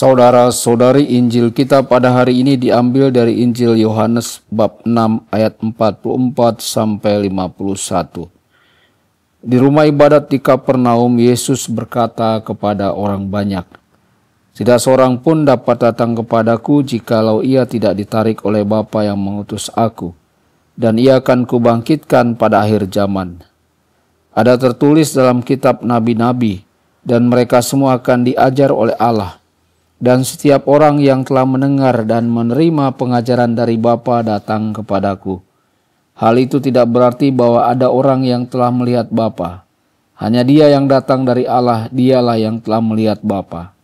Saudara-saudari, Injil kita pada hari ini diambil dari Injil Yohanes bab 6 ayat 44 sampai 51. Di rumah ibadat di Kapernaum, Yesus berkata kepada orang banyak, "Tidak seorang pun dapat datang kepadaku jikalau ia tidak ditarik oleh Bapa yang mengutus aku, dan ia akan kubangkitkan pada akhir zaman. Ada tertulis dalam kitab nabi-nabi, dan mereka semua akan diajar oleh Allah. Dan setiap orang yang telah mendengar dan menerima pengajaran dari Bapa datang kepadaku. Hal itu tidak berarti bahwa ada orang yang telah melihat Bapa. Hanya Dia yang datang dari Allah, Dialah yang telah melihat Bapa.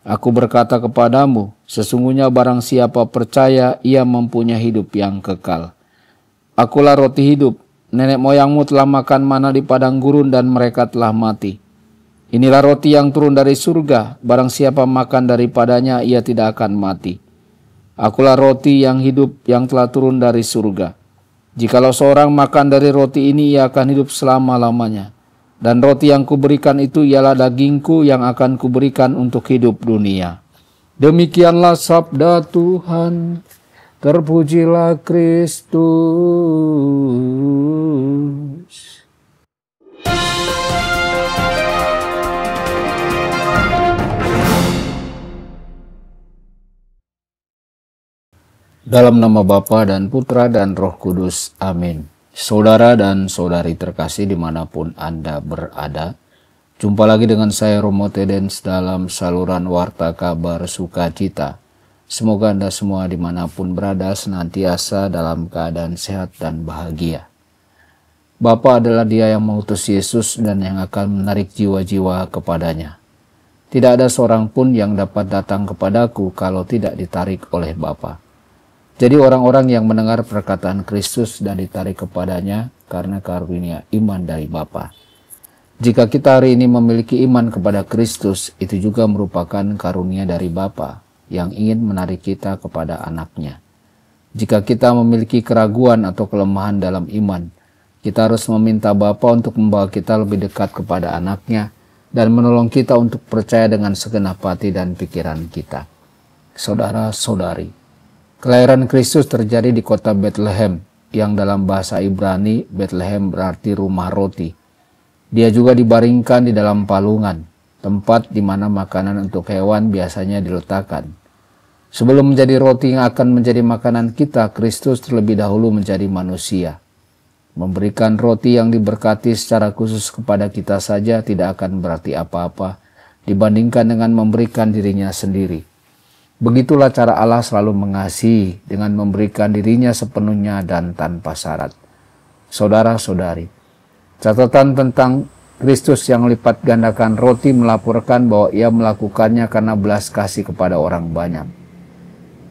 Aku berkata kepadamu, sesungguhnya barang siapa percaya, ia mempunyai hidup yang kekal. Akulah roti hidup. Nenek moyangmu telah makan mana di padang gurun dan mereka telah mati. Inilah roti yang turun dari surga, barang siapa makan daripadanya ia tidak akan mati. Akulah roti yang hidup yang telah turun dari surga. Jikalau seorang makan dari roti ini ia akan hidup selama-lamanya. Dan roti yang kuberikan itu ialah dagingku yang akan kuberikan untuk hidup dunia." Demikianlah sabda Tuhan. Terpujilah Kristus. Dalam nama Bapa dan Putra dan Roh Kudus. Amin. Saudara dan saudari terkasih dimanapun Anda berada, jumpa lagi dengan saya Romo Tedens dalam saluran Warta Kabar Sukacita. Semoga Anda semua dimanapun berada senantiasa dalam keadaan sehat dan bahagia. Bapa adalah Dia yang mengutus Yesus dan yang akan menarik jiwa-jiwa kepadanya. Tidak ada seorang pun yang dapat datang kepadaku kalau tidak ditarik oleh Bapa. Jadi orang-orang yang mendengar perkataan Kristus dan ditarik kepadanya karena karunia iman dari Bapa. Jika kita hari ini memiliki iman kepada Kristus, itu juga merupakan karunia dari Bapa yang ingin menarik kita kepada anaknya. Jika kita memiliki keraguan atau kelemahan dalam iman, kita harus meminta Bapa untuk membawa kita lebih dekat kepada anaknya dan menolong kita untuk percaya dengan segenap hati dan pikiran kita. Saudara-saudari, kelahiran Kristus terjadi di kota Bethlehem, yang dalam bahasa Ibrani Bethlehem berarti rumah roti. Dia juga dibaringkan di dalam palungan, tempat di mana makanan untuk hewan biasanya diletakkan. Sebelum menjadi roti yang akan menjadi makanan kita, Kristus terlebih dahulu menjadi manusia. Memberikan roti yang diberkati secara khusus kepada kita saja tidak akan berarti apa-apa dibandingkan dengan memberikan dirinya sendiri. Begitulah cara Allah selalu mengasihi dengan memberikan dirinya sepenuhnya dan tanpa syarat. Saudara-saudari, catatan tentang Kristus yang lipat gandakan roti melaporkan bahwa ia melakukannya karena belas kasih kepada orang banyak.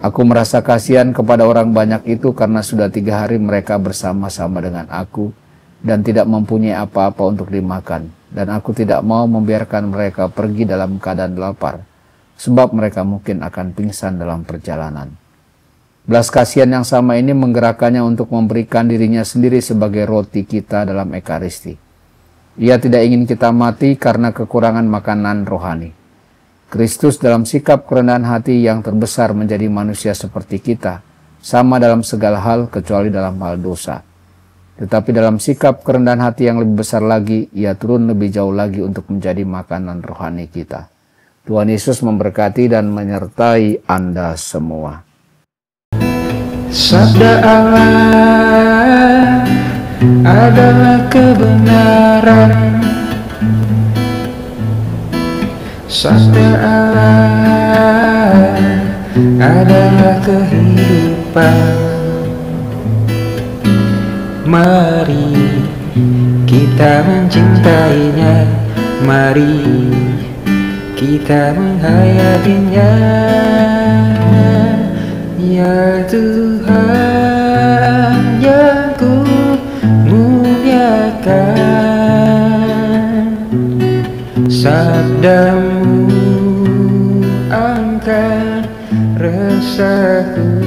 Aku merasa kasihan kepada orang banyak itu karena sudah 3 hari mereka bersama-sama dengan aku dan tidak mempunyai apa-apa untuk dimakan. Dan aku tidak mau membiarkan mereka pergi dalam keadaan lapar, sebab mereka mungkin akan pingsan dalam perjalanan. Belas kasihan yang sama ini menggerakkannya untuk memberikan dirinya sendiri sebagai roti kita dalam Ekaristi. Ia tidak ingin kita mati karena kekurangan makanan rohani. Kristus dalam sikap kerendahan hati yang terbesar menjadi manusia seperti kita, sama dalam segala hal kecuali dalam hal dosa. Tetapi dalam sikap kerendahan hati yang lebih besar lagi, ia turun lebih jauh lagi untuk menjadi makanan rohani kita. Tuhan Yesus memberkati dan menyertai Anda semua. Sabda Allah adalah kebenaran. Sabda Allah adalah kehidupan. Mari kita mencintainya. Mari kita menghayatinya, ya Tuhan yang ku muliakan. Sabdamu angkat resahku.